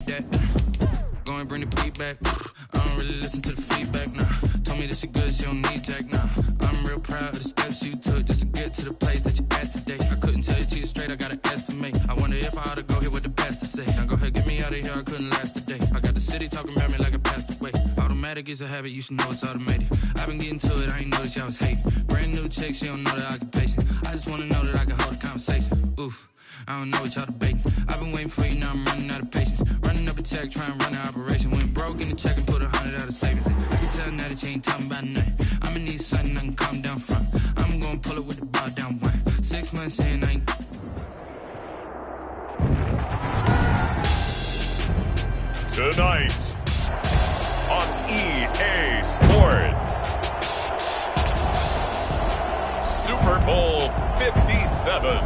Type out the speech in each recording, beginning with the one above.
that. Go and bring the beat back. I don't really listen to the feedback, nah. Told me that she good, she don't need Jack, nah. I'm real proud of the steps you took just to get to the place that you at today. I couldn't tell you to you straight, I gotta estimate. I wonder if I ought to go here with the best to say. Now go ahead, get me out of here, I couldn't last a day. I got the city talking about me like I passed away. Automatic is a habit, you should know it's automated. I've been getting to it, I ain't noticed y'all was hating. Brand new chick, she don't know the occupation. I just wanna know that I can hold a conversation. Oof, I don't know what y'all debating. I've been waiting for you, now I'm running out of patience. Running up a check, trying to run an operation. Went broke in the check and put 100 out of savings. I can tell now that you ain't talking about nothing. I'ma need something I can calm down from. I'm gonna pull it with the bar down one. 6 months in, I ain't... Tonight on EA Sports, Super Bowl 57.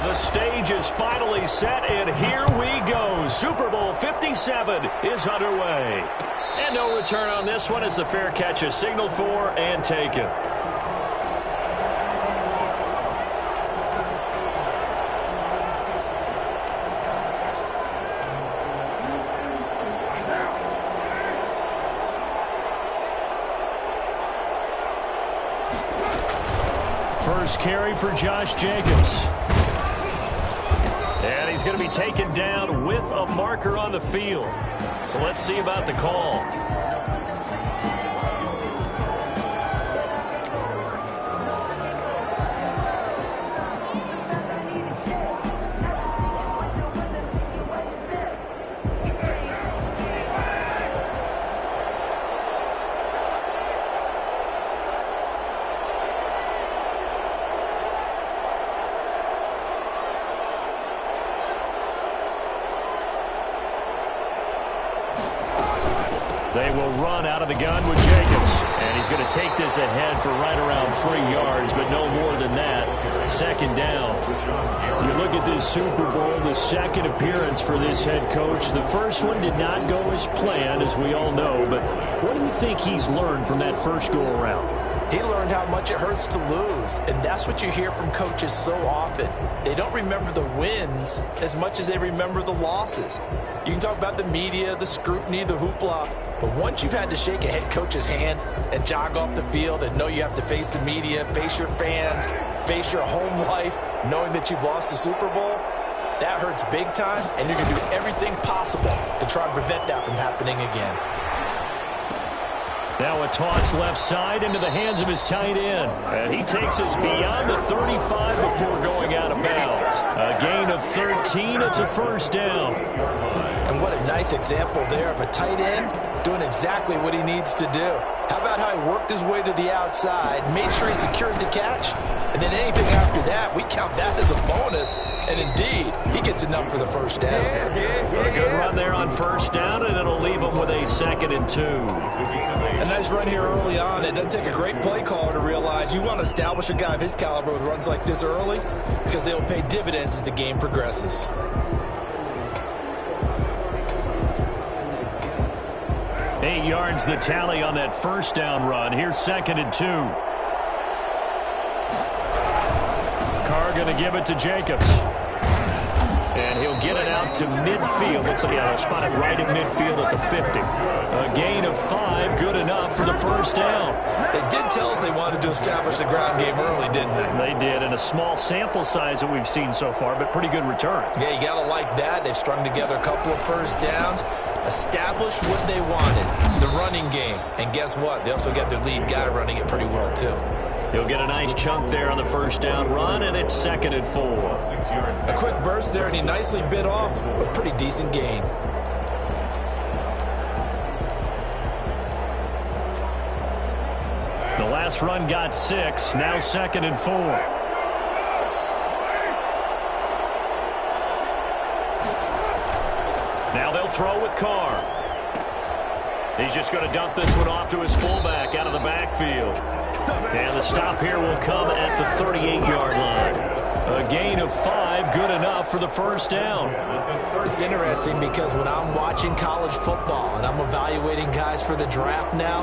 The stage is finally set, and here we go. Super Bowl 57 is underway. And no return on this one as the fair catch is signaled for and taken. First carry for Josh Jacobs. And he's going to be taken down with a marker on the field. So let's see about the call. They will run out of the gun with Jacobs. And he's going to take this ahead for right around 3 yards, but no more than that. Second down. You look at this Super Bowl, the second appearance for this head coach. The first one did not go as planned, as we all know. But what do you think he's learned from that first go-around? He learned how much it hurts to lose, and that's what you hear from coaches so often. They don't remember the wins as much as they remember the losses. You can talk about the media, the scrutiny, the hoopla, but once you've had to shake a head coach's hand and jog off the field and know you have to face the media, face your fans, face your home life, knowing that you've lost the Super Bowl, that hurts big time, and you're going to do everything possible to try and prevent that from happening again. Now a toss left side into the hands of his tight end. And he takes us beyond the 35 before going out of bounds. A gain of 13. It's a first down. And what a nice example there of a tight end doing exactly what he needs to do. How about how he worked his way to the outside, made sure he secured the catch, and then anything after that, we count that as a bonus. And indeed, he gets enough for the first down. A good run there on first down, and it'll leave him with a 2nd and 2. A nice run here early on. It doesn't take a great play caller to realize you want to establish a guy of his caliber with runs like this early because they will pay dividends as the game progresses. Eight yards the tally on that first down run. Here's 2nd and 2. Carr going to give it to Jacobs. And he'll get it out to midfield. Let's see, they'll spot it right at midfield at the 50. A gain of 5, good enough for the first down. They did tell us they wanted to establish the ground game early, didn't they? They did, and a small sample size that we've seen so far, but pretty good return. Yeah, you got to like that. They've strung together a couple of first downs, established what they wanted, the running game. And guess what? They also got their lead guy running it pretty well, too. He'll get a nice chunk there on the first down run, and it's 2nd and 4. A quick burst there, and he nicely bit off a pretty decent gain. The last run got 6, now 2nd and 4. Now they'll throw with Carr. He's just going to dump this one off to his fullback out of the backfield. And the stop here will come at the 38-yard line. gain of 5, good enough for the first down. It's interesting because when I'm watching college football and I'm evaluating guys for the draft now,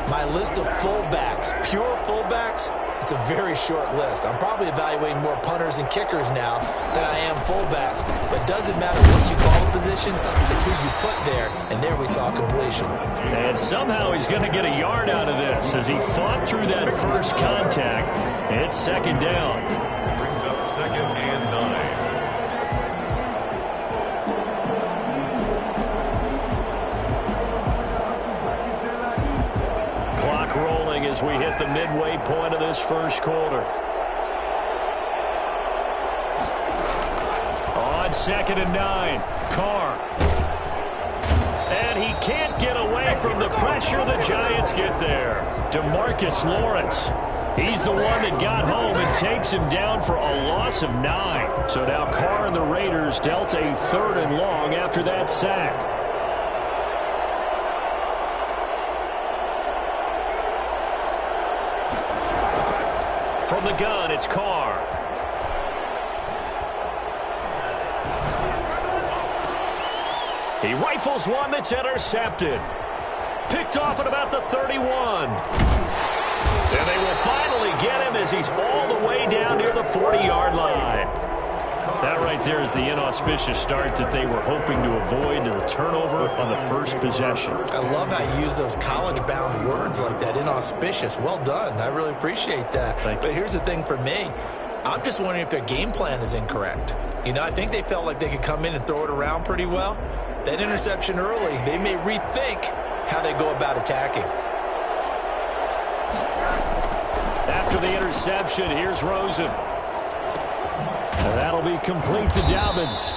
my list of fullbacks, pure fullbacks, it's a very short list. I'm probably evaluating more punters and kickers now than I am fullbacks. But it doesn't matter what you call the position, it's who you put there. And there we saw completion. And somehow he's going to get a yard out of this as he fought through that first contact. It's second down. Brings up 2nd and 9. Rolling as we hit the midway point of this first quarter. On 2nd and 9, Carr. And he can't get away from the pressure. The Giants get there. DeMarcus Lawrence. He's the one that got home and takes him down for a loss of 9. So now Carr and the Raiders dealt a 3rd and long after that sack. From the gun, it's Carr. He rifles one that's intercepted. Picked off at about the 31. And they will finally get him as he's all the way down near the 40-yard line. That right there is the inauspicious start that they were hoping to avoid, the turnover on the first possession. I love how you use those college-bound words like that, inauspicious. Well done. I really appreciate that. But here's the thing for me. I'm just wondering if their game plan is incorrect. You know, I think they felt like they could come in and throw it around pretty well. That interception early, they may rethink how they go about attacking. After the interception, here's Rosen. And that'll be complete to Dobbins.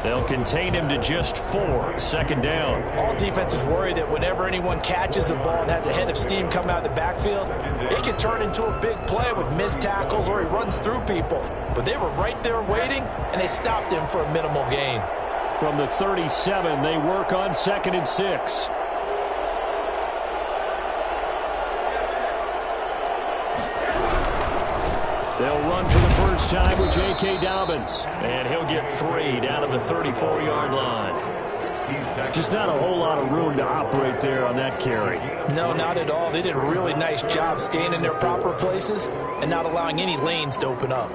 They'll contain him to just 4, 2nd down. All defenses worry that whenever anyone catches the ball and has a head of steam come out of the backfield, it can turn into a big play with missed tackles or he runs through people. But they were right there waiting, and they stopped him for a minimal gain. From the 37, they work on 2nd and 6. They'll run for the first time with J.K. Dobbins. And he'll get 3 down to the 34-yard line. Just not a whole lot of room to operate there on that carry. No, not at all. They did a really nice job staying in their proper places and not allowing any lanes to open up.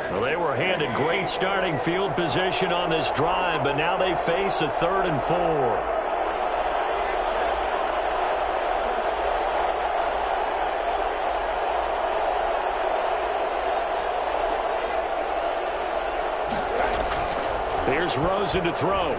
Well, they were handed great starting field position on this drive, but now they face a 3rd and 4. Here's Rosen to throw.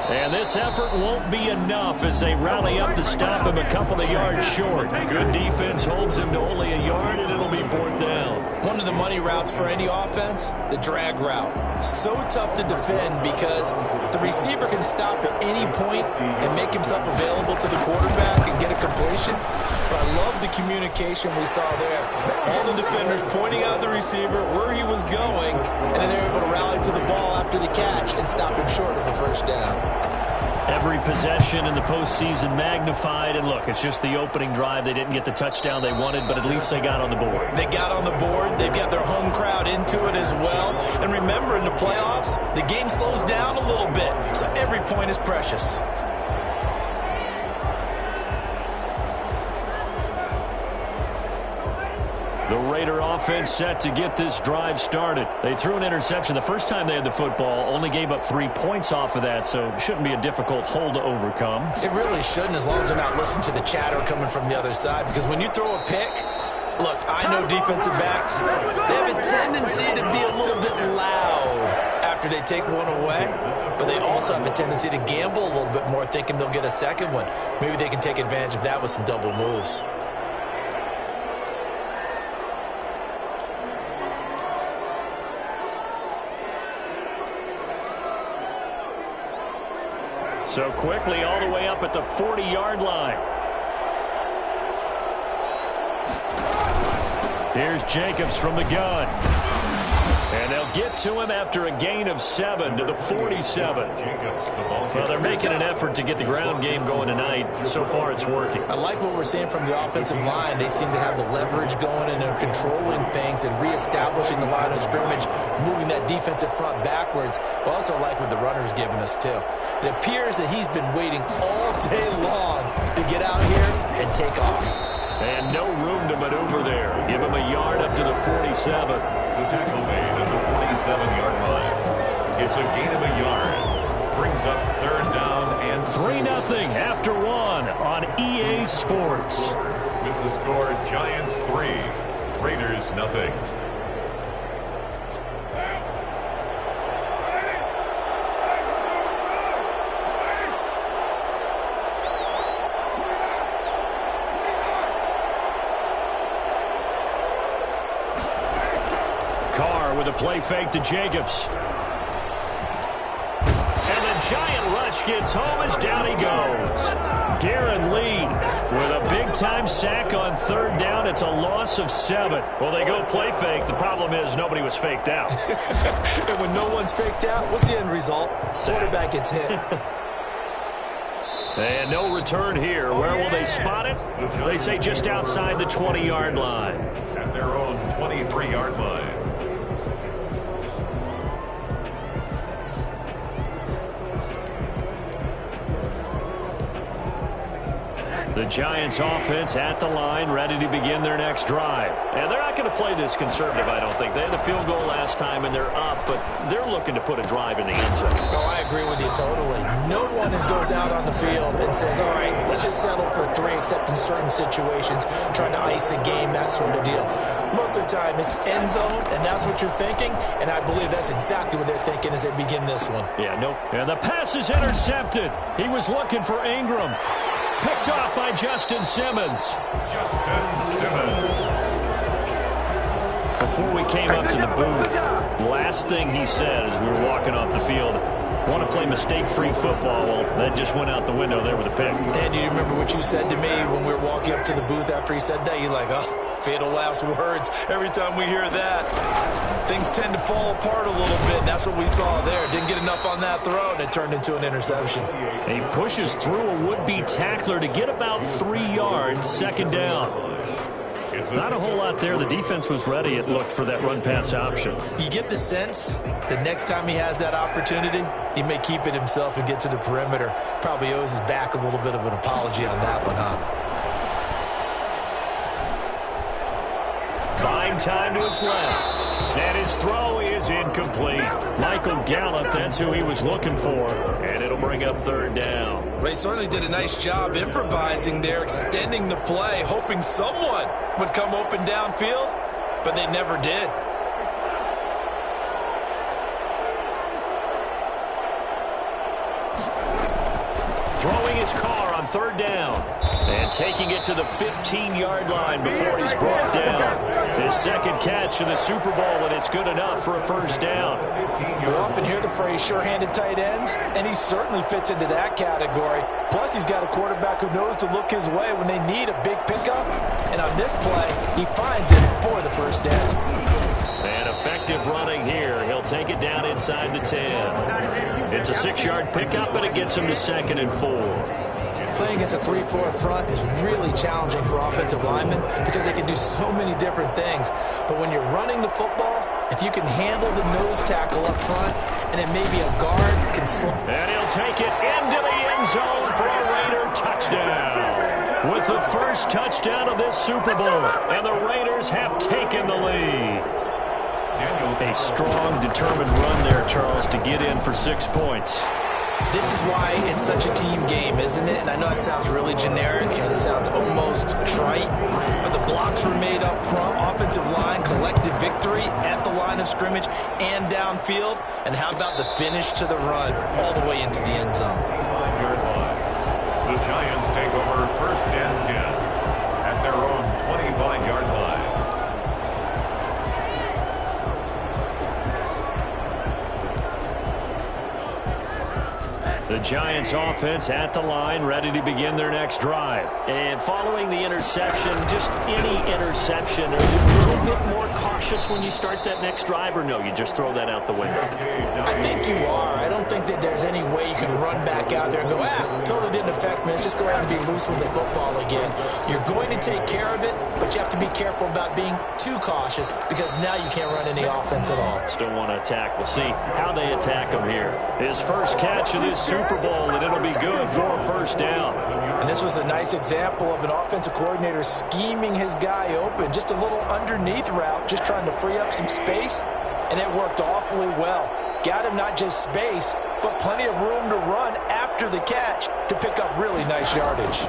And this effort won't be enough as they rally up to stop him a couple of yards short. Good defense holds him to only a yard, and it'll be 4th down. One of the money routes for any offense, the drag route. So tough to defend because the receiver can stop at any point and make himself available to the quarterback and get a completion. But I love the communication we saw there. All the defenders pointing out the receiver, where he was going, and then they were able to rally to the ball after the catch and stop him short of a first down. Every possession in the postseason magnified, and look, it's just the opening drive. They didn't get the touchdown they wanted, but at least they got on the board. They got on the board. They've got their home crowd into it as well. And remember, in the playoffs, the game slows down a little bit, so every point is precious. The Raider offense set to get this drive started. They threw an interception the first time they had the football, only gave up 3 points off of that, so it shouldn't be a difficult hole to overcome. It really shouldn't, as long as they're not listening to the chatter coming from the other side, because when you throw a pick, look, I know defensive backs, they have a tendency to be a little bit loud after they take one away, but they also have a tendency to gamble a little bit more, thinking they'll get a second one. Maybe they can take advantage of that with some double moves. So quickly all the way up at the 40-yard line. Here's Jacobs from the gun. And they'll get to him after a gain of 7 to the 47. Well, they're making an effort to get the ground game going tonight. So far, it's working. I like what we're seeing from the offensive line. They seem to have the leverage going, and they're controlling things and reestablishing the line of scrimmage, moving that defensive front backwards. But also like what the runner's giving us, too. It appears that he's been waiting all day long to get out here and take off. And no room to maneuver there. Give him a yard up to the 47. The tackle made at the 47-yard line. It's a gain of a yard. Brings up 3rd down and 3-0 after 1 on EA Sports. With the score, Giants 3, Raiders 0. Carr with a play fake to Jacobs. And the giant rush gets home as down he goes. Darren Lee with a big-time sack on 3rd down. It's a loss of 7. Well, they go play fake. The problem is nobody was faked out. And when no one's faked out, what's the end result? Quarterback gets hit. And no return here. Where will they spot it? They say just outside the 20-yard line. At their own 23-yard line. The Giants offense at the line, ready to begin their next drive. And they're not going to play this conservative, I don't think. They had a field goal last time, and they're up, but they're looking to put a drive in the end zone. Oh, I agree with you totally. No one goes out on the field and says, all right, let's just settle for 3, except in certain situations, trying to ice a game, that sort of deal. Most of the time, it's end zone, and that's what you're thinking, and I believe that's exactly what they're thinking as they begin this one. Yeah, nope. And the pass is intercepted. He was looking for Ingram. Picked off by Justin Simmons. Justin Simmons. Before we came up to the booth, last thing he said as we were walking off the field, want to play mistake-free football. Well, that just went out the window there with a pick. And do you remember what you said to me when we were walking up to the booth after he said that? You're like, oh, fatal last words. Every time we hear that, things tend to fall apart a little bit, and that's what we saw there. Didn't get enough on that throw, and it turned into an interception. He pushes through a would-be tackler to get about 3 yards, 2nd down. Not a whole lot there. The defense was ready, it looked, for that run-pass option. You get the sense that next time he has that opportunity, he may keep it himself and get to the perimeter. Probably owes his back a little bit of an apology on that one, huh? Buying time to his left. And his throw is incomplete. Michael Gallup, that's who he was looking for. And it'll bring up 3rd down. They certainly did a nice job improvising there, extending the play, hoping someone would come open downfield, but they never did. Throwing his car on 3rd down. And taking it to the 15-yard line before he's brought down. His 2nd catch in the Super Bowl, and it's good enough for a 1st down. We often hear the phrase sure-handed tight ends, and he certainly fits into that category. Plus, he's got a quarterback who knows to look his way when they need a big pickup. And on this play, he finds it for the 1st down. And effective running here. He'll take it down inside the 10. It's a 6-yard pickup, but it gets him to 2nd and 4. Playing against a 3-4 front is really challenging for offensive linemen because they can do so many different things. But when you're running the football, if you can handle the nose tackle up front, and then maybe a guard can slip. And he'll take it into the end zone for a Raider touchdown. With the first touchdown of this Super Bowl, and the Raiders have taken the lead. A strong, determined run there, Charles, to get in for 6 points. This is why it's such a team game, isn't it? And I know it sounds really generic and it sounds almost trite, but the blocks were made up front, offensive line, collective victory at the line of scrimmage and downfield. And how about the finish to the run all the way into the end zone? The Giants take over 1st and 10 at their own 25-yard line. The Giants offense at the line, ready to begin their next drive. And following the interception, just any interception, are you a little bit more cautious when you start that next drive, or no, you just throw that out the window? I think you are. I don't think that there's any way you can run back out there and go, totally didn't affect me. Let's just go ahead and be loose with the football again. You're going to take care of it, but you have to be careful about being too cautious because now you can't run any offense at all. Still want to attack. We'll see how they attack him here. His first catch of this Super Bowl, and it'll be good for a first down. And this was a nice example of an offensive coordinator scheming his guy open. Just a little underneath route, just trying to free up some space, and it worked awfully well. Got him not just space, but plenty of room to run after the catch to pick up really nice yardage.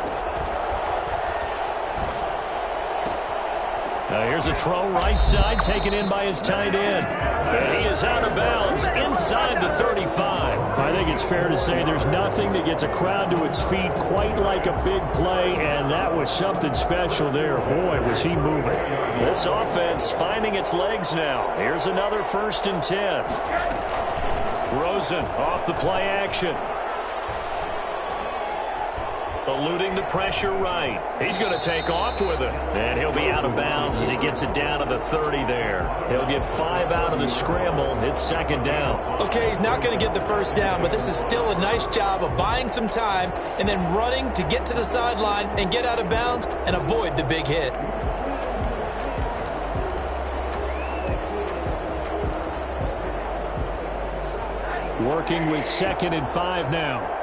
Now here's a throw right side, taken in by his tight end. And he is out of bounds inside the 35. I think it's fair to say there's nothing that gets a crowd to its feet quite like a big play, and that was something special there. Boy, was he moving. This offense finding its legs now. Here's another 1st and 10. Rosen off the play action. Eluding the pressure right. He's going to take off with it. And he'll be out of bounds as he gets it down to the 30 there. He'll get 5 out of the scramble. It's 2nd down. Okay, he's not going to get the first down, but this is still a nice job of buying some time and then running to get to the sideline and get out of bounds and avoid the big hit. Working with 2nd and 5 now.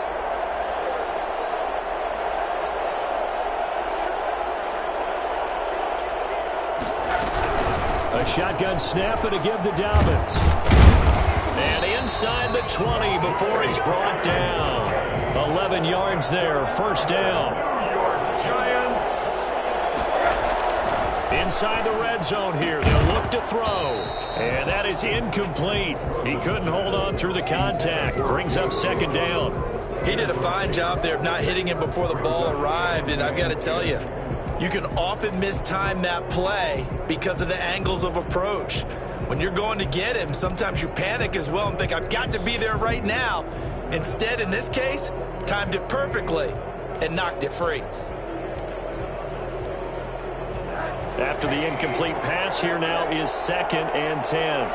A shotgun snap and a give to Dobbins. And inside the 20 before he's brought down. 11 yards there, 1st down. Your Giants. Inside the red zone here. They'll look to throw. And that is incomplete. He couldn't hold on through the contact. Brings up 2nd down. He did a fine job there of not hitting him before the ball arrived, and I've got to tell you, you can often mistime that play because of the angles of approach. When you're going to get him, sometimes you panic as well and think, I've got to be there right now. Instead, in this case, timed it perfectly and knocked it free. After the incomplete pass, here now is 2nd and 10.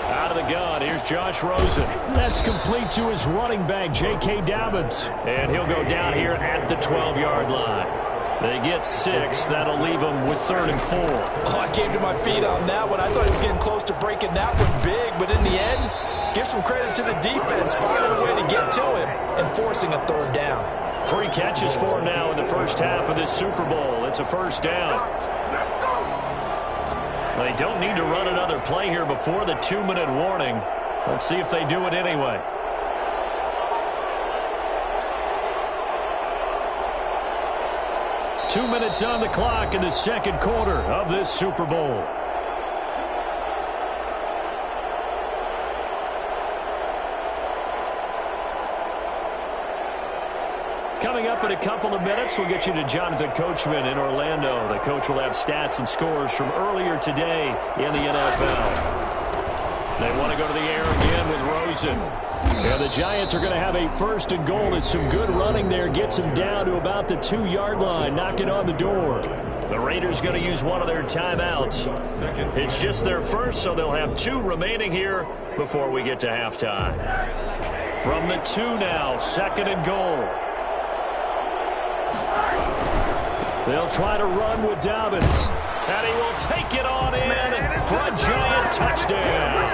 Out of the gun, here's Josh Rosen. That's complete to his running back, J.K. Dobbins. And he'll go down here at the 12-yard line. They get 6. That'll leave them with 3rd and 4. Oh, I came to my feet on that one. I thought he was getting close to breaking that one big, but in the end, give some credit to the defense, finding a way to get to him and forcing a 3rd down. 3 catches for him now in the first half of this Super Bowl. It's a 1st down. They don't need to run another play here before the 2-minute warning. Let's see if they do it anyway. Two minutes on the clock in the 2nd quarter of this Super Bowl. Coming up in a couple of minutes, we'll get you to Jonathan Coachman in Orlando. The coach will have stats and scores from earlier today in the NFL. They want to go to the air again with Rosen. Yeah, the Giants are going to have a 1st and goal. It's some good running there. Gets them down to about the 2-yard line. Knocking on the door. The Raiders going to use one of their timeouts. It's just their first, so they'll have 2 remaining here before we get to halftime. From the 2 now, 2nd and goal. They'll try to run with Dobbins. And he will take it on in for a Giant touchdown.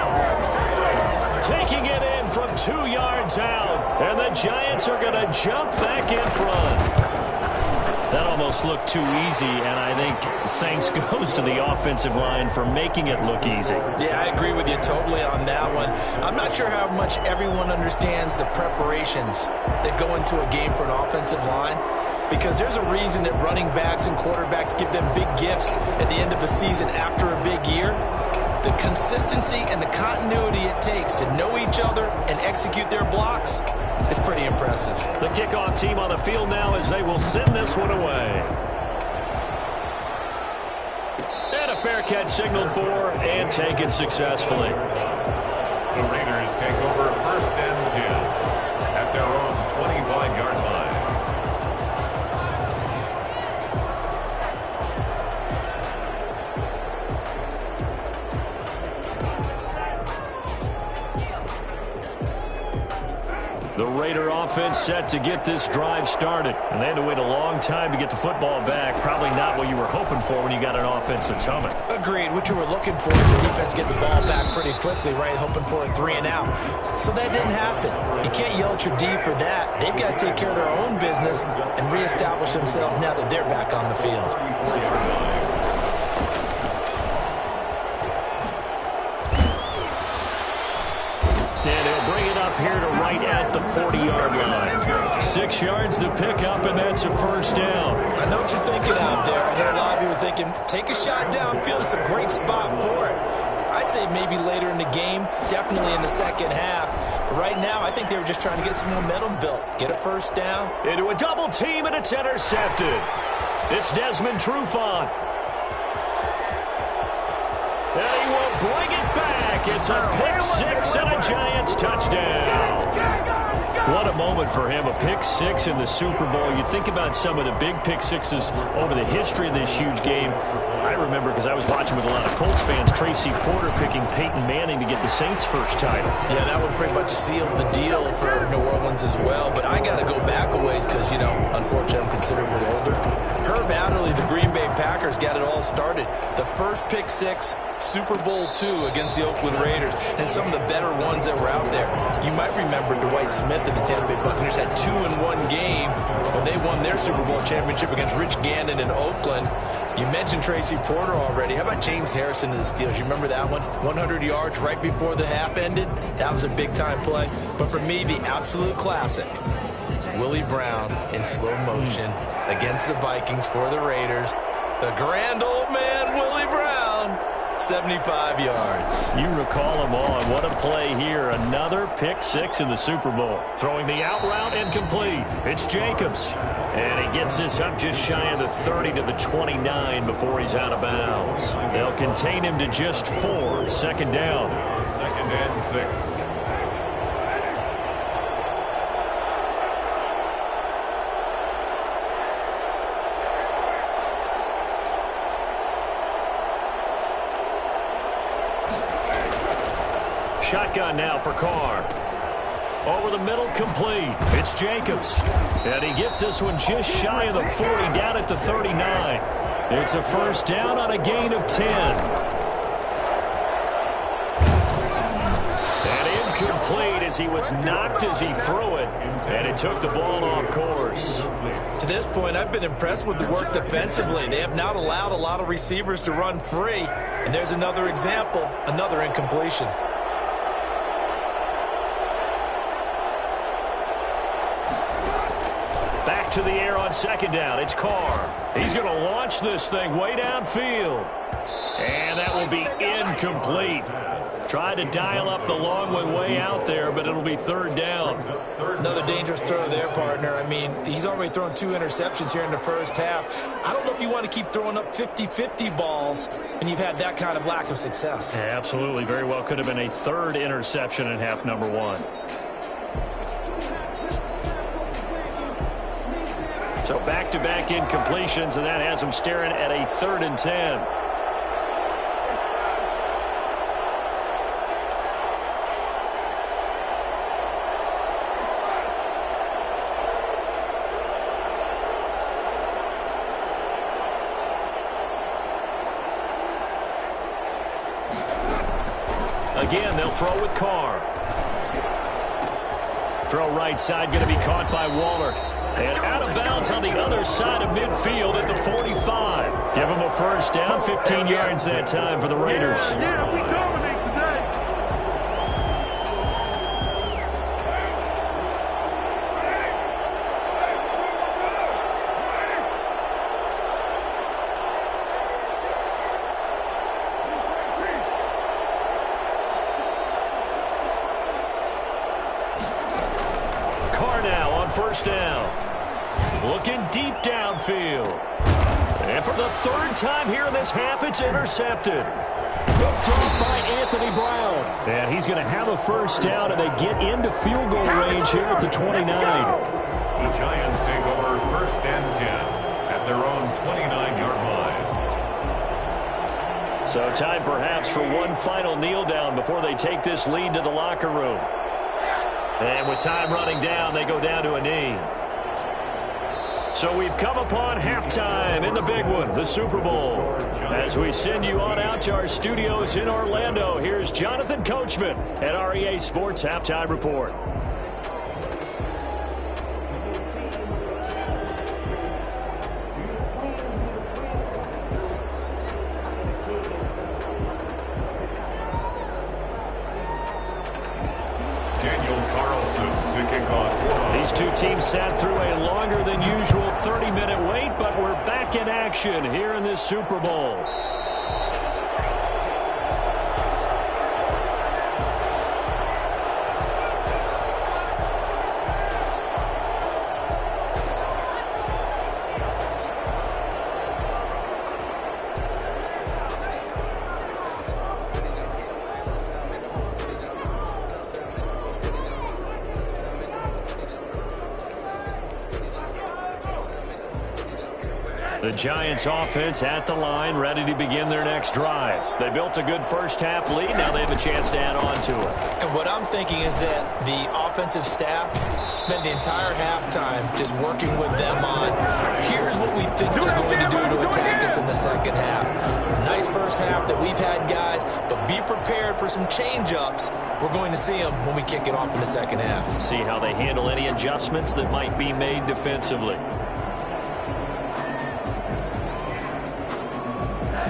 Taking it in from 2 yards out. And the Giants are going to jump back in front. That almost looked too easy, and I think thanks goes to the offensive line for making it look easy. Yeah, I agree with you totally on that one. I'm not sure how much everyone understands the preparations that go into a game for an offensive line, because there's a reason that running backs and quarterbacks give them big gifts at the end of the season after a big year. The consistency and the continuity it takes to know each other and execute their blocks is pretty impressive. The kickoff team on the field now as they will send this one away. And a fair catch signaled for and taken successfully. The Raiders take over 1st and 10 at their own 25-yard line. The Raider offense set to get this drive started. And they had to wait a long time to get the football back. Probably not what you were hoping for when you got an offense that's humming. Agreed. What you were looking for is the defense get the ball back pretty quickly, right? Hoping for a 3 and out. So that didn't happen. You can't yell at your D for that. They've got to take care of their own business and reestablish themselves now that they're back on the field. And he'll bring it up here to right at the 40-yard line. 6 yards to pick up, and that's a first down. I know what you're thinking out there. I know a lot of you are thinking, take a shot downfield. It's a great spot for it. I'd say maybe later in the game, definitely in the second half. But right now, I think they were just trying to get some momentum built. Get a first down. Into a double team, and it's intercepted. It's Desmond Trufant. And he will bring it back. It's a pick six and a Giants touchdown. What a moment for him, a pick six in the Super Bowl. You think about some of the big pick sixes over the history of this huge game. I remember, because I was watching with a lot of Colts fans, Tracy Porter picking Peyton Manning to get the Saints' first title. Yeah, that one pretty much sealed the deal for New Orleans as well. But I got to go back a ways because, you know, unfortunately, I'm considerably older. Herb Adderley, the Green Bay Packers, got it all started. The first pick six, Super Bowl II against the Oakland Raiders, and some of the better ones that were out there. You might remember Dwight Smith and the Tampa Bay Buccaneers had 2 in one game when they won their Super Bowl championship against Rich Gannon in Oakland. You mentioned Tracy Porter already. How about James Harrison to the Steelers? You remember that one? 100 yards right before the half ended. That was a big-time play. But for me, the absolute classic, Willie Brown in slow motion against the Vikings for the Raiders. The grand old man, Willie Brown, 75 yards. You recall them all. What a play here. Another pick six in the Super Bowl. Throwing the out route incomplete. It's Jacobs. And he gets this up just shy of the 30 to the 29 before he's out of bounds. They'll contain him to just 4. Second down. 2nd and 6. Shotgun now for Carr. Over the middle, complete. It's Jacobs. And he gets this one just shy of the 40, down at the 39. It's a first down on a gain of 10. And incomplete as he was knocked as he threw it. And it took the ball off course. To this point, I've been impressed with the work defensively. They have not allowed a lot of receivers to run free. And there's another example, another incompletion. To the air on second down. It's Carr. He's going to launch this thing way downfield. And that will be incomplete. Tried to dial up the long one way out there, but it'll be third down. Another dangerous throw there, partner. I mean, he's already thrown 2 interceptions here in the first half. I don't know if you want to keep throwing up 50-50 balls when you've had that kind of lack of success. Yeah, absolutely. Very well could have been a third interception in half number 1. So back-to-back incompletions, and that has him staring at a 3rd and 10. Again, they'll throw with Carr. Throw right side, going to be caught by Waller. And out of bounds on the other side of midfield at the 45. Give him a first down, 15 yards that time for the Raiders. Yeah, we dominate today. Carr now on first down. Looking deep downfield. And for the third time here in this half, it's intercepted. Good throw by Anthony Brown. And he's going to have a first down, and they get into field goal range here at the 29. The Giants take over first and 10 at their own 29-yard line. So time perhaps for one final kneel down before they take this lead to the locker room. And with time running down, they go down to a knee. So we've come upon halftime in the big one, the Super Bowl. As we send you on out to our studios in Orlando, here's Jonathan Coachman at REA Sports Halftime Report. These two teams sat through a longer than usual 30-minute wait, but we're back in action here in this Super Bowl. The Giants offense at the line, ready to begin their next drive. They built a good first half lead. Now they have a chance to add on to it. And what I'm thinking is that the offensive staff spent the entire halftime just working with them on, here's what we think they're going to do to attack us in the second half. Nice first half that we've had, guys, but be prepared for some change-ups. We're going to see them when we kick it off in the second half. See how they handle any adjustments that might be made defensively.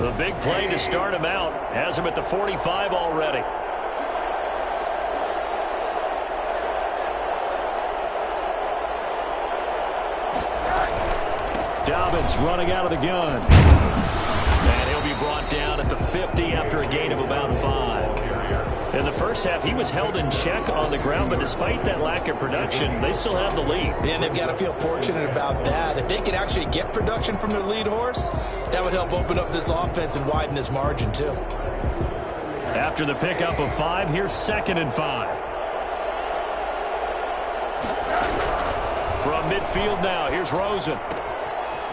The big play to start him out has him at the 45 already. Dobbins running out of the gun. And he'll be brought down at the 50 after a gain of about 5. In the first half, he was held in check on the ground, but despite that lack of production, they still have the lead. And they've got to feel fortunate about that. If they could actually get production from their lead horse, that would help open up this offense and widen this margin, too. After the pickup of 5, here's 2nd and 5. From midfield now, here's Rosen.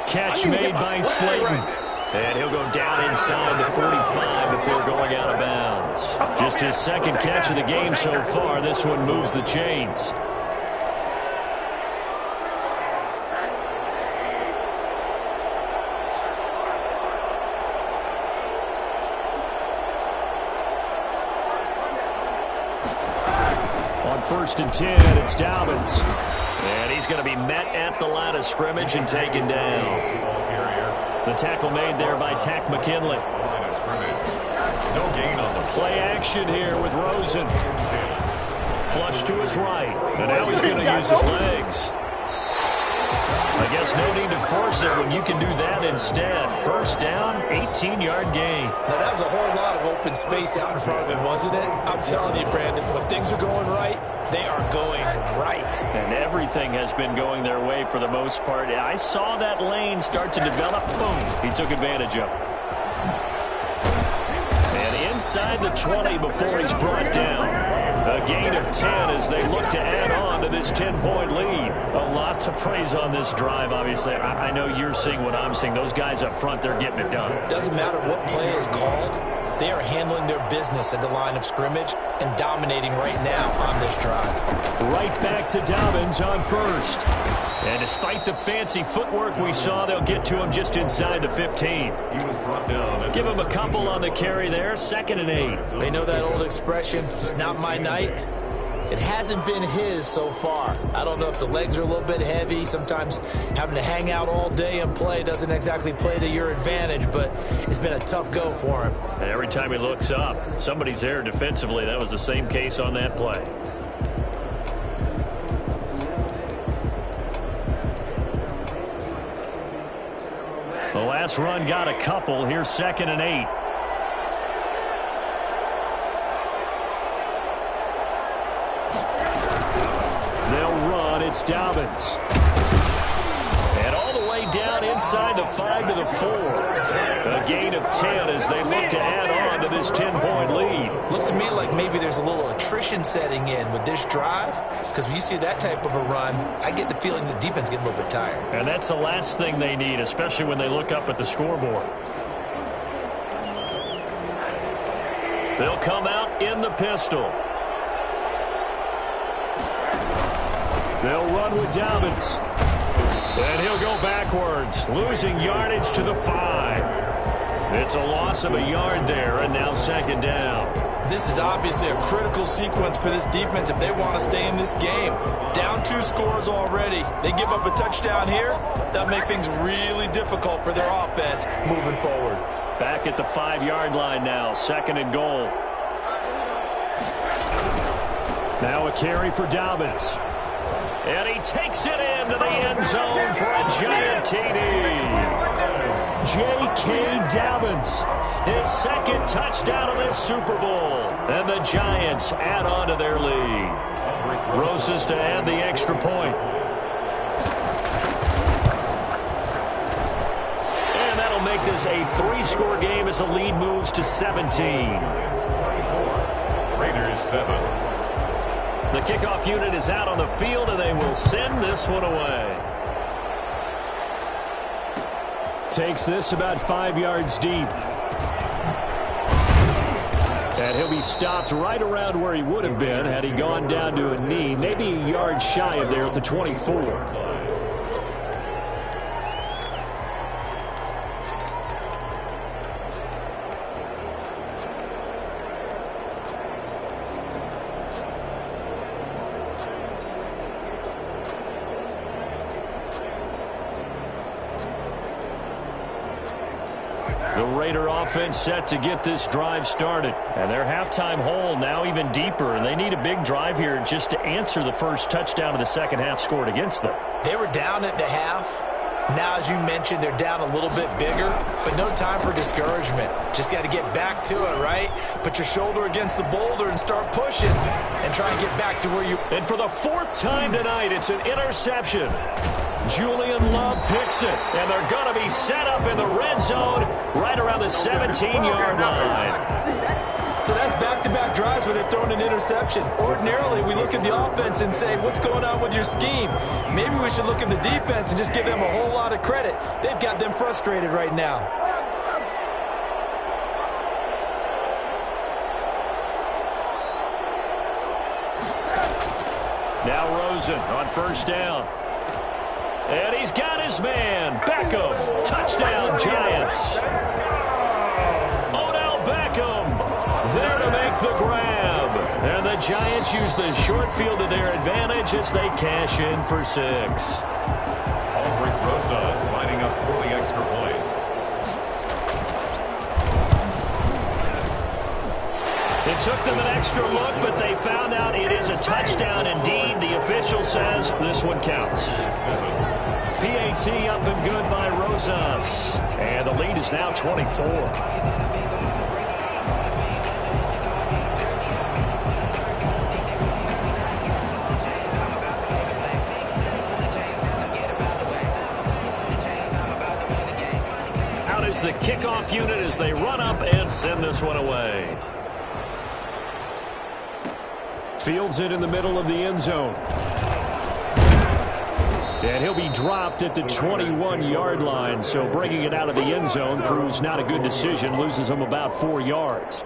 Catch made by Slayton. And he'll go down inside the 45 before going out of bounds. Just his second catch of the game so far. This one moves the chains. On 1st and 10, it's Dobbins. And he's going to be met at the line of scrimmage and taken down. The tackle made there by Tack McKinley. No gain on the play action here with Rosen. Flush to his right. And now he's going to use his legs. I guess no need to force it when you can do that instead. First down, 18-yard gain. Now, that was a whole lot of open space out in front of him, wasn't it? I'm telling you, Brandon, when things are going right, they are going right. And everything has been going their way for the most part. I saw that lane start to develop. Boom. He took advantage of it. And inside the 20 before he's brought down. A gain of 10 as they look to add on to this 10-point lead. A lot to praise on this drive, obviously. I know you're seeing what I'm seeing. Those guys up front, they're getting it done. Doesn't matter what play is called. They are handling their business at the line of scrimmage and dominating right now on this drive. Right back to Dobbins on 1st. And despite the fancy footwork we saw, they'll get to him just inside the 15. He was brought down. Give him a couple on the carry there. 2nd and 8. They know that old expression, it's not my night. It hasn't been his so far. I don't know if the legs are a little bit heavy. Sometimes having to hang out all day and play doesn't exactly play to your advantage, but it's been a tough go for him. And every time he looks up, somebody's there defensively. That was the same case on that play. The last run got a couple. Here's 2nd and 8. They'll run. It's Dobbins. And all the way down inside the 5 5 to the 4. A gain of 10 as they look to add on to this 10-point lead. Looks to me like maybe there's a little attrition setting in with this drive, because when you see that type of a run, I get the feeling the defense getting a little bit tired. And that's the last thing they need, especially when they look up at the scoreboard. They'll come out in the pistol. They'll run with Dobbins. And he'll go backwards, losing yardage to the 5. It's a loss of a yard there, and now second down. This is obviously a critical sequence for this defense if they want to stay in this game. Down 2 scores already. They give up a touchdown here. That'll make things really difficult for their offense moving forward. Back at the 5-yard line now, second and goal. Now a carry for Dobbins. And he takes it into the end zone for a giant TD. J.K. Dobbins, his second touchdown of this Super Bowl. And the Giants add on to their lead. Rosas to add the extra point. And that'll make this a 3-score game as the lead moves to 17. Raiders 7. The kickoff unit is out on the field, and they will send this one away. Takes this about 5 yards deep. And he'll be stopped right around where he would have been had he gone down to a knee, maybe a yard shy of there at the 24. The Raider offense set to get this drive started. And their halftime hole now even deeper, and they need a big drive here just to answer the first touchdown of the second half scored against them. They were down at the half. Now, as you mentioned, they're down a little bit bigger, but no time for discouragement. Just got to get back to it, right? Put your shoulder against the boulder and start pushing and try and get back to where you... And for the 4th time tonight, it's an interception. Julian Love picks it, and they're going to be set up in the red zone right around the 17-yard line. So that's back-to-back drives where they've thrown an interception. Ordinarily, we look at the offense and say, what's going on with your scheme? Maybe we should look at the defense and just give them a whole lot of credit. They've got them frustrated right now. Now Rosen on first down. And he's got his man, Beckham. Touchdown, Giants. Odell Beckham there to make the grab. And the Giants use the short field to their advantage as they cash in for 6. Albrecht Rosas lining up for the extra point. It took them an extra look, but they found out it is a touchdown indeed. The official says this one counts. PAT up and good by Rosas. And the lead is now 24. Out is the kickoff unit as they run up and send this one away. Fields it in the middle of the end zone. And he'll be dropped at the 21-yard line, so bringing it out of the end zone proves not a good decision, loses him about 4 yards.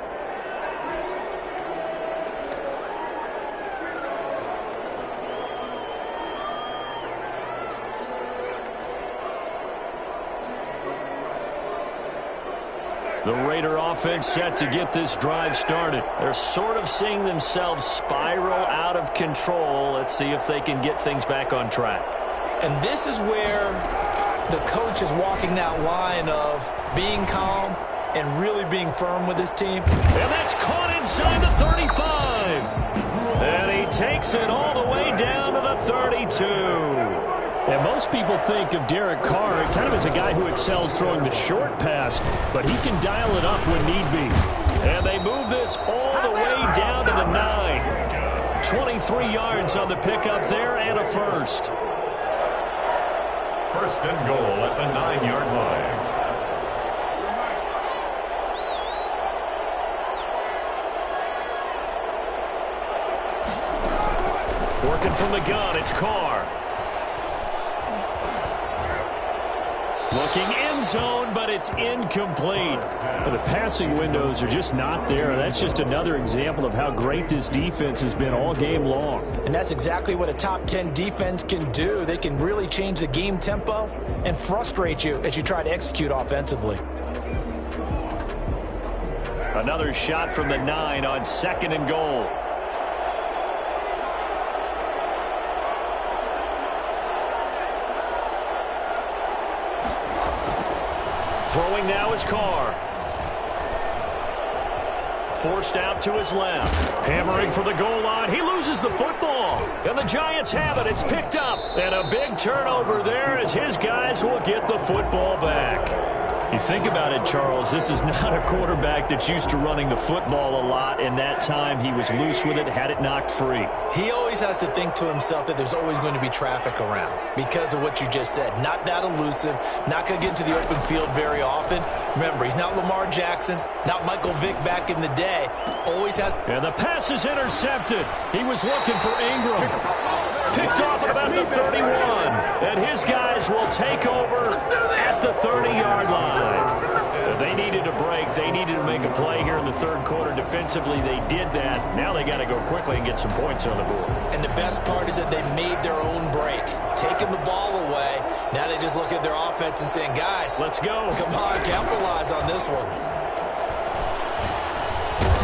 The Raider offense set to get this drive started. They're sort of seeing themselves spiral out of control. Let's see if they can get things back on track. And this is where the coach is walking that line of being calm and really being firm with his team. And that's caught inside the 35. And he takes it all the way down to the 32. And most people think of Derek Carr kind of as a guy who excels throwing the short pass, but he can dial it up when need be. And they move this all the way down to the 9. 23 yards on the pickup there and a first. First and goal at the 9-yard line. Working from the gun, it's Carr. Looking end zone, but it's incomplete. The passing windows are just not there. That's just another example of how great this defense has been all game long. And that's exactly what a top 10 defense can do. They can really change the game tempo and frustrate you as you try to execute offensively. Another shot from the 9 on 2nd and goal. Throwing now is Carr. Forced out to his left. Hammering for the goal line. He loses the football. And the Giants have it. It's picked up. And a big turnover there as his guys will get the football back. You think about it, Charles, this is not a quarterback that's used to running the football a lot, and that time he was loose with it, had it knocked free. He always has to think to himself that there's always going to be traffic around because of what you just said. Not that elusive, not going to get into the open field very often. Remember, he's not Lamar Jackson, not Michael Vick back in the day. Always has. And the pass is intercepted. He was looking for Ingram. Picked off at about the 31. And his guys will take over at the 30-yard line. They needed a break. They needed to make a play here in the third quarter. Defensively, they did that. Now they got to go quickly and get some points on the board. And the best part is that they made their own break. Taking the ball away. Now they just look at their offense and saying, guys, let's go. Come on, capitalize on this one.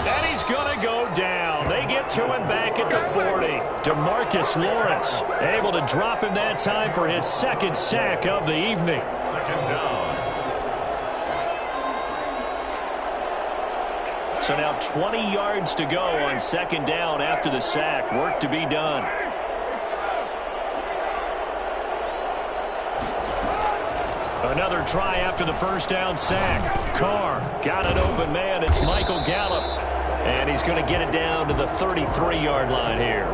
And he's going to go down. They get to him back at the 40. DeMarcus Lawrence able to drop him that time for his second sack of the evening. Second down. So now 20 yards to go on second down after the sack. Work to be done. Another try after the first down sack. Carr got an open man. It's Michael Gallup. And he's going to get it down to the 33-yard line here.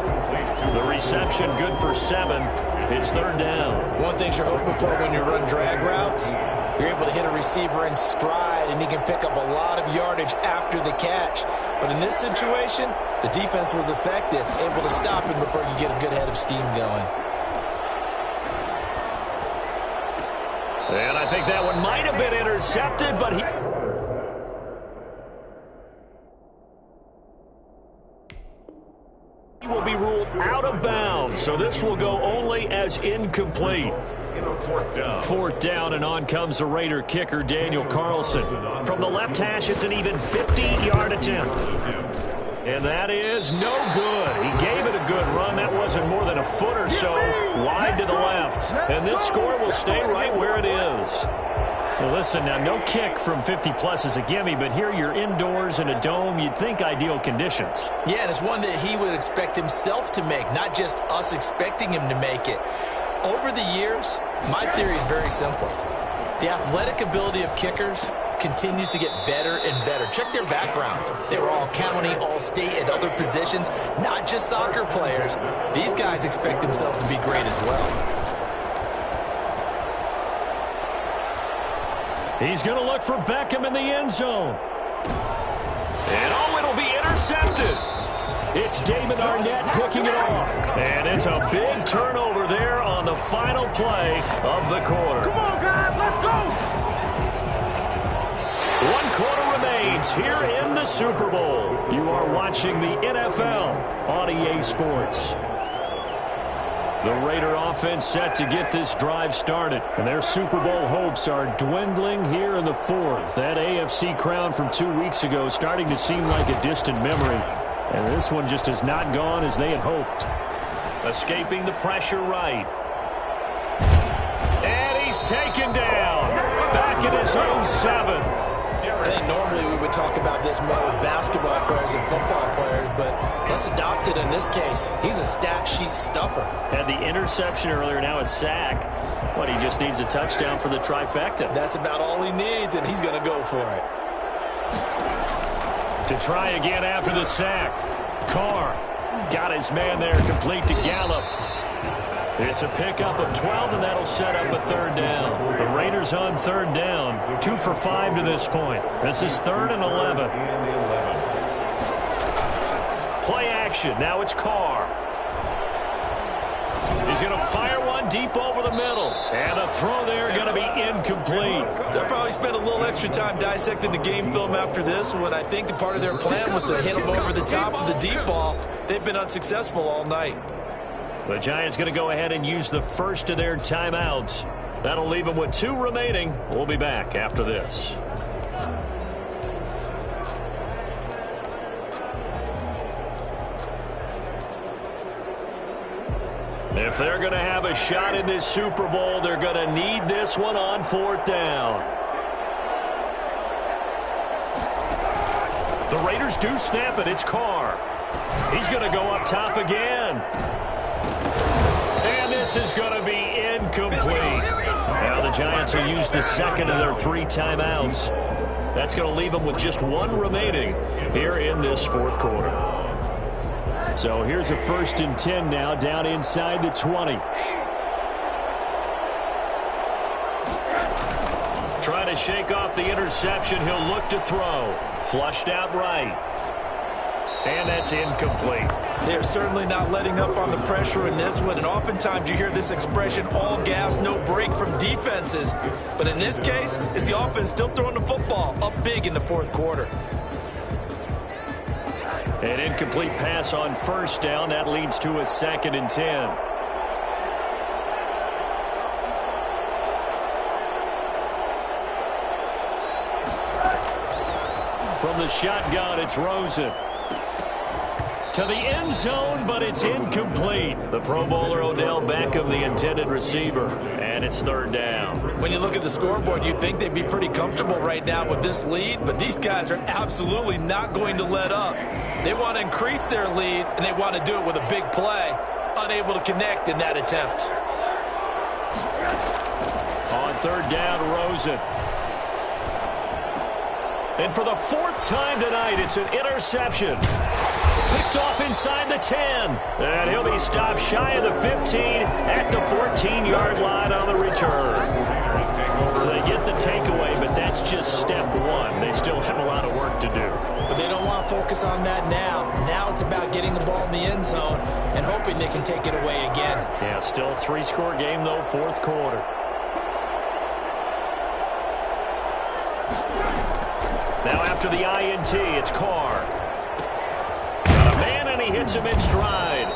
The reception good for 7. It's third down. One thing you're hoping for when you run drag routes, you're able to hit a receiver in stride, and he can pick up a lot of yardage after the catch. But in this situation, the defense was effective, able to stop him before you get a good head of steam going. And I think that one might have been intercepted, but he will be ruled out of bounds, so this will go only as incomplete. Fourth down, and on comes the Raider kicker, Daniel Carlson. From the left hash, it's an even 50-yard attempt. And that is no good. He gave it a good run. That wasn't more than a foot or so wide to the left. And this score will stay right where it is. Well, listen, now no kick from 50-plus is a gimme, but here you're indoors in a dome. You'd think ideal conditions. Yeah, and it's one that he would expect himself to make, not just us expecting him to make it. Over the years, my theory is very simple. The athletic ability of kickers continues to get better and better. Check their backgrounds. They were all county, all state at other positions, not just soccer players. These guys expect themselves to be great as well. He's going to look for Beckham in the end zone. And oh, it'll be intercepted. It's David Arnett picking it off. And it's a big turnover there on the final play of the quarter. Come on, guys, let's go! 1 quarter remains here in the Super Bowl. You are watching the NFL on EA Sports. The Raider offense set to get this drive started. And their Super Bowl hopes are dwindling here in the fourth. That AFC crown from 2 weeks ago starting to seem like a distant memory. And this one just has not gone as they had hoped. Escaping the pressure right. And he's taken down. Back in his own 7. I think normally we would talk about this more with basketball players and football players, but let's adopt it in this case. He's a stat sheet stuffer. Had the interception earlier, now a sack. What, he just needs a touchdown for the trifecta. That's about all he needs, and he's going to go for it. To try again after the sack. Carr got his man there, complete to Gallup. It's a pickup of 12, and that'll set up a third down. The Raiders on third down, 2 for 5 to this point. This is 3rd and 11. Play action. Now it's Carr. He's going to fire one deep over the middle. And a throw there going to be incomplete. They'll probably spend a little extra time dissecting the game film after this one. I think the part of their plan was to hit them over the top of the deep ball. They've been unsuccessful all night. The Giants going to go ahead and use the first of their timeouts. That'll leave them with 2 remaining. We'll be back after this. If they're going to have a shot in this Super Bowl, they're going to need this one on 4th down. The Raiders do snap it. It's Carr. He's going to go up top again. And this is going to be incomplete. Now the Giants will use the second of their 3 timeouts. That's going to leave them with just 1 remaining here in this 4th quarter. So here's a 1st and 10 now, down inside the 20. Trying to shake off the interception. He'll look to throw. Flushed out right. And that's incomplete. They're certainly not letting up on the pressure in this one. And oftentimes you hear this expression, all gas, no break from defenses. But in this case, it's the offense still throwing the football up big in the 4th quarter. An incomplete pass on 1st down. That leads to a 2nd and 10. From the shotgun, it's Rosen. To the end zone, but it's incomplete. The Pro Bowler Odell Beckham, the intended receiver. And it's 3rd down. When you look at the scoreboard, you'd think they'd be pretty comfortable right now with this lead, but these guys are absolutely not going to let up. They want to increase their lead, and they want to do it with a big play. Unable to connect in that attempt. On 3rd down, Rosen. And for the 4th time tonight, it's an interception. Picked off inside the 10. And he'll be stopped shy of the 15 at the 14-yard line on the return. So they get the takeaway, but that's just step 1. They still have a lot of work to do. But they don't want to focus on that now. Now it's about getting the ball in the end zone and hoping they can take it away again. Yeah, still a 3-score game, though, 4th quarter. Now after the INT, it's Carr. Got a man, and he hits him in stride.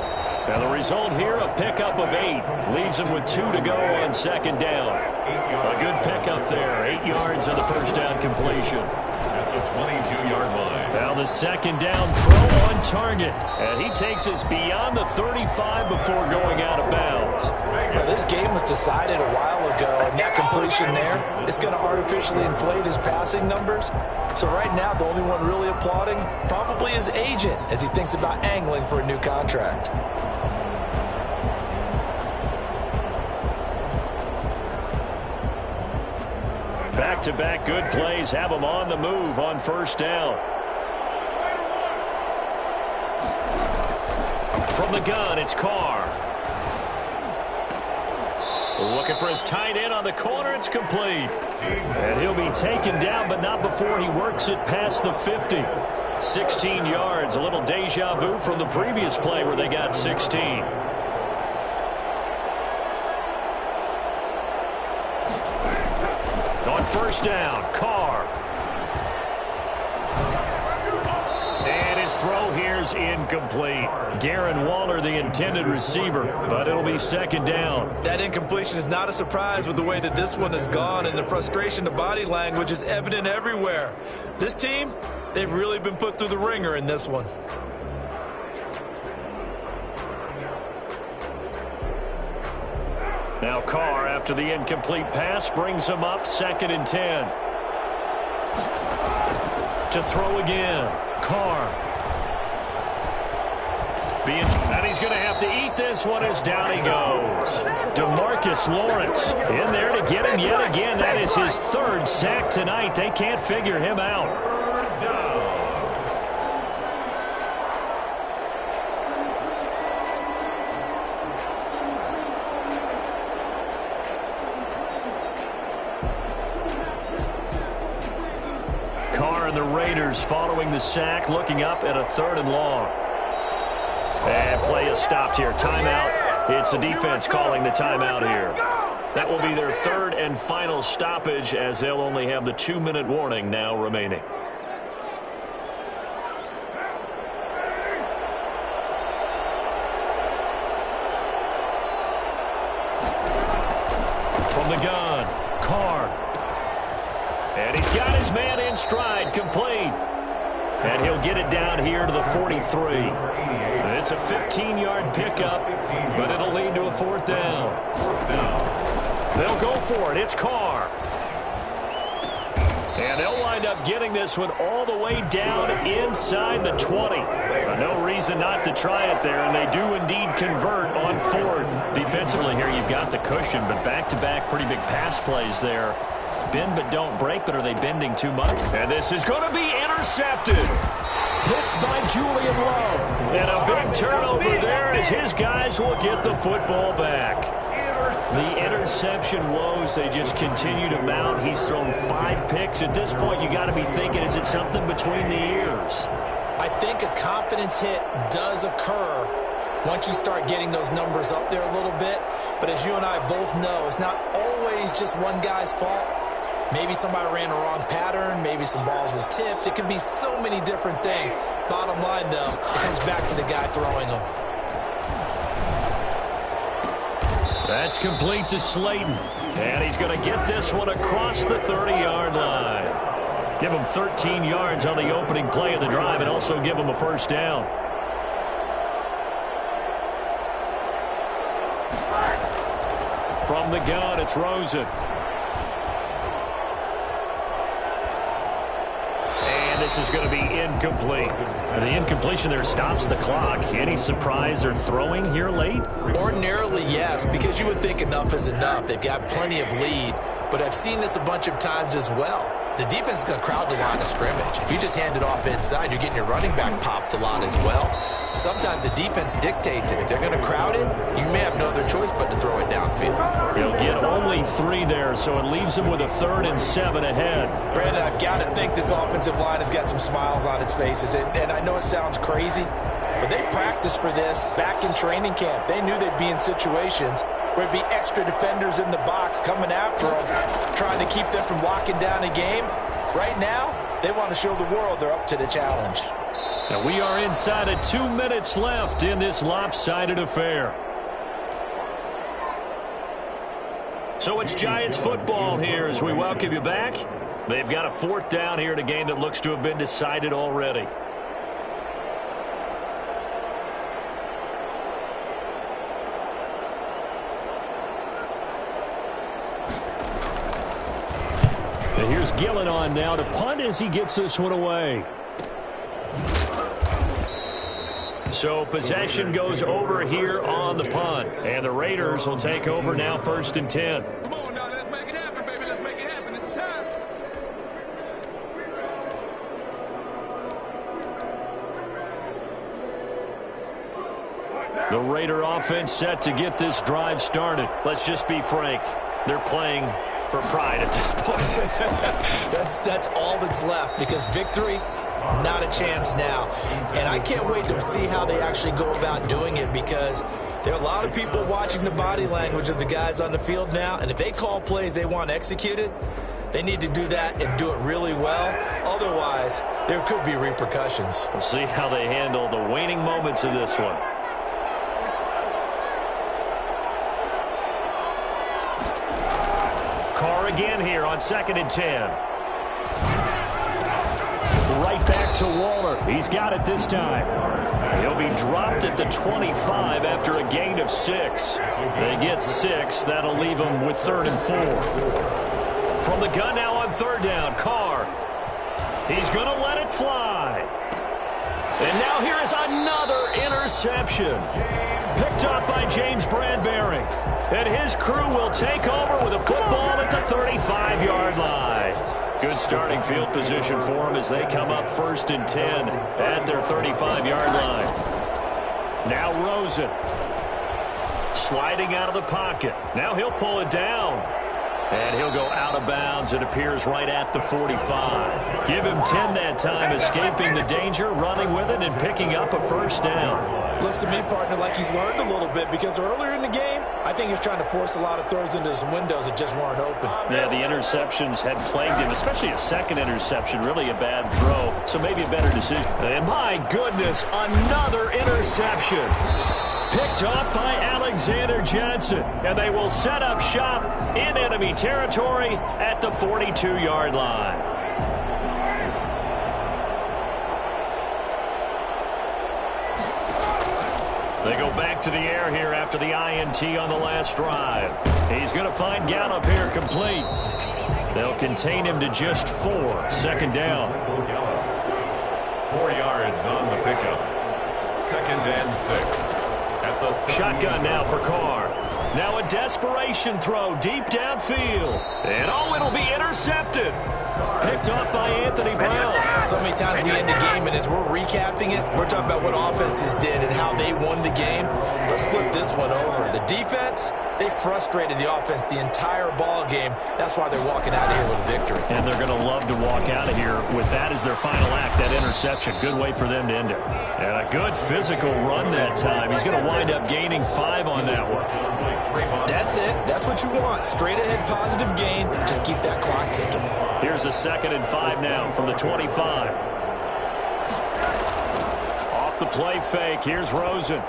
And the result here, a pickup of 8. Leaves him with 2 to go on 2nd down. A good pickup there. 8 yards on the 1st down completion. At the 22-yard line. Now the 2nd down throw on target. And he takes us beyond the 35 before going out of bounds. Well, this game was decided a while ago, and that completion there is going to artificially inflate his passing numbers. So right now, the only one really applauding probably his agent as he thinks about angling for a new contract. Back-to-back good plays have him on the move on 1st down. From the gun, it's Carr. Looking for his tight end on the corner. It's complete. And he'll be taken down, but not before he works it past the 50. 16 yards. A little deja vu from the previous play where they got 16. On 1st down, Carr. And his throw here's incomplete. Darren Waller, the intended receiver, but it'll be 2nd down. That incompletion is not a surprise with the way that this one has gone, and the frustration, the body language is evident everywhere. This team, they've really been put through the ringer in this one. Now Carr, after the incomplete pass, brings him up 2nd and 10. To throw again, Carr. And he's going to have to eat this one as down he goes. DeMarcus Lawrence in there to get him yet again. That is his 3rd sack tonight. They can't figure him out. and the Raiders following the sack, looking up at a 3rd and long. And play is stopped here. Timeout. It's the defense calling the timeout here. That will be their 3rd and final stoppage, as they'll only have the 2-minute warning now remaining. From the gun, Carr. And he's got his man in stride, complete. And he'll get it down here to the 43. It's a 15-yard pickup, but it'll lead to a 4th down. They'll go for it. It's Carr. And they'll wind up getting this one all the way down inside the 20. No reason not to try it there, and they do indeed convert on 4th. Defensively here, you've got the cushion, but back-to-back pretty big pass plays there. Bend but don't break, but are they bending too much? And this is going to be intercepted. Picked by Julian Love. And a big turnover there as his guys will get the football back. The interception woes, they just continue to mount. He's thrown 5 picks. At this point, you got to be thinking, is it something between the ears? I think a confidence hit does occur once you start getting those numbers up there a little bit. But as you and I both know, it's not always just one guy's fault. Maybe somebody ran the wrong pattern. Maybe some balls were tipped. It could be so many different things. Bottom line, though, it comes back to the guy throwing them. That's complete to Slayton. And he's going to get this one across the 30-yard line. Give him 13 yards on the opening play of the drive and also give him a 1st down. From the gun, it's Rosen. And this is going to be incomplete. And the incompletion there stops the clock. Any surprise they're throwing here late? Ordinarily, yes, because you would think enough is enough. They've got plenty of lead, but I've seen this a bunch of times as well. The defense is going to crowd the line of scrimmage. If you just hand it off inside, you're getting your running back popped a lot as well. Sometimes the defense dictates it. If they're going to crowd it, you may have no other choice but to throw it downfield. He'll get only 3 there, so it leaves him with a 3rd and 7 ahead. Brandon, I've got to think this offensive line has got some smiles on its faces. And I know it sounds crazy, but they practiced for this back in training camp. They knew they'd be in situations where it'd be extra defenders in the box coming after them, trying to keep them from locking down a game. Right now, they want to show the world they're up to the challenge. And we are inside of 2 minutes left in this lopsided affair. So it's Giants football here as we welcome you back. They've got a 4th down here in a game that looks to have been decided already. And here's Gillen on now to punt as he gets this one away. So possession goes over here on the punt. And the Raiders will take over now 1st and 10. Come on now, let's make it happen, baby. Let's make it happen. It's time. The Raider offense set to get this drive started. Let's just be frank. They're playing for pride at this point. That's all that's left, because victory, not a chance now. And I can't wait to see how they actually go about doing it, because there are a lot of people watching the body language of the guys on the field now, and if they call plays they want executed, they need to do that and do it really well. Otherwise, there could be repercussions. We'll see how they handle the waning moments of this one. Carr again here on 2nd and 10. Right back to Waller. He's got it this time. He'll be dropped at the 25 after a gain of 6. They get 6. That'll leave them with 3rd and 4. From the gun now on 3rd down, Carr. He's going to let it fly. And now here is another interception. Picked up by James Bradbury. And his crew will take over with a football at the 35-yard line. Good starting field position for them as they come up 1st and 10 at their 35-yard line. Now Rosen. Sliding out of the pocket. Now he'll pull it down. And he'll go out of bounds. It appears right at the 45. Give him 10 that time, escaping the danger, running with it, and picking up a first down. Looks to me, partner, like he's learned a little bit, because earlier in the game, I think he was trying to force a lot of throws into some windows that just weren't open. Yeah, the interceptions had plagued him, especially a second interception, really a bad throw, so maybe a better decision. And my goodness, another interception. Picked up by Alexander Johnson, and they will set up shop in enemy territory at the 42-yard line. They go back to the air here after the INT on the last drive. He's going to find Gallup here complete. They'll contain him to just 4. Second down. 4 yards on the pickup. 2nd and 6. Shotgun now for Carr. Now a desperation throw deep downfield. And it'll be intercepted. Picked up by Anthony Brown. So many times we end the game, and as we're recapping it, we're talking about what offenses did and how they won the game. Let's flip this one over. The defense, they frustrated the offense the entire ball game. That's why they're walking out of here with a victory. And they're going to love to walk out of here with that as their final act, that interception. Good way for them to end it. And a good physical run that time. He's going to wind up gaining 5 on that one. That's it. That's what you want. Straight ahead positive gain. Just keep that clock ticking. Here's a 2nd and 5 now from the 25. Off the play fake. Here's Rosen.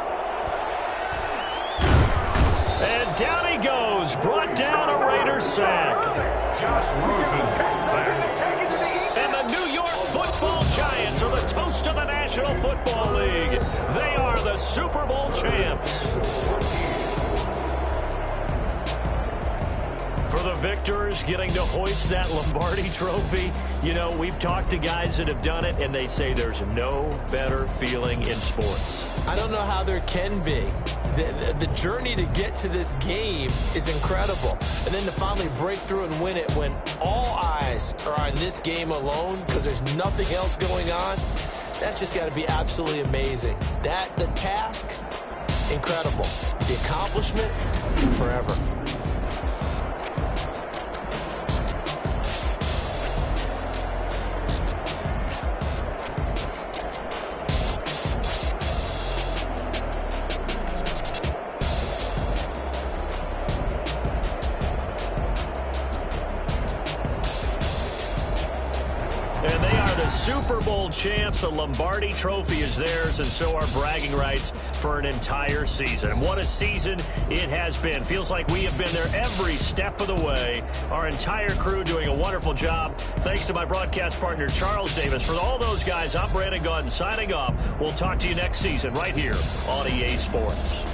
And down he goes. Brought down a Raiders sack. Josh Rosen sacked. And the New York Football Giants are the toast of the National Football League. They are the Super Bowl champs. For the victors, getting to hoist that Lombardi trophy, you know, we've talked to guys that have done it, and they say there's no better feeling in sports. I don't know how there can be. The journey to get to this game is incredible. And then to finally break through and win it when all eyes are on this game alone because there's nothing else going on, that's just got to be absolutely amazing. The task, incredible. The accomplishment, forever. Super Bowl champs. The Lombardi trophy is theirs, and so are bragging rights for an entire season. What a season it has been. Feels like we have been there every step of the way. Our entire crew doing a wonderful job. Thanks to my broadcast partner, Charles Davis. For all those guys, I'm Brandon Gaudin signing off. We'll talk to you next season right here on EA Sports.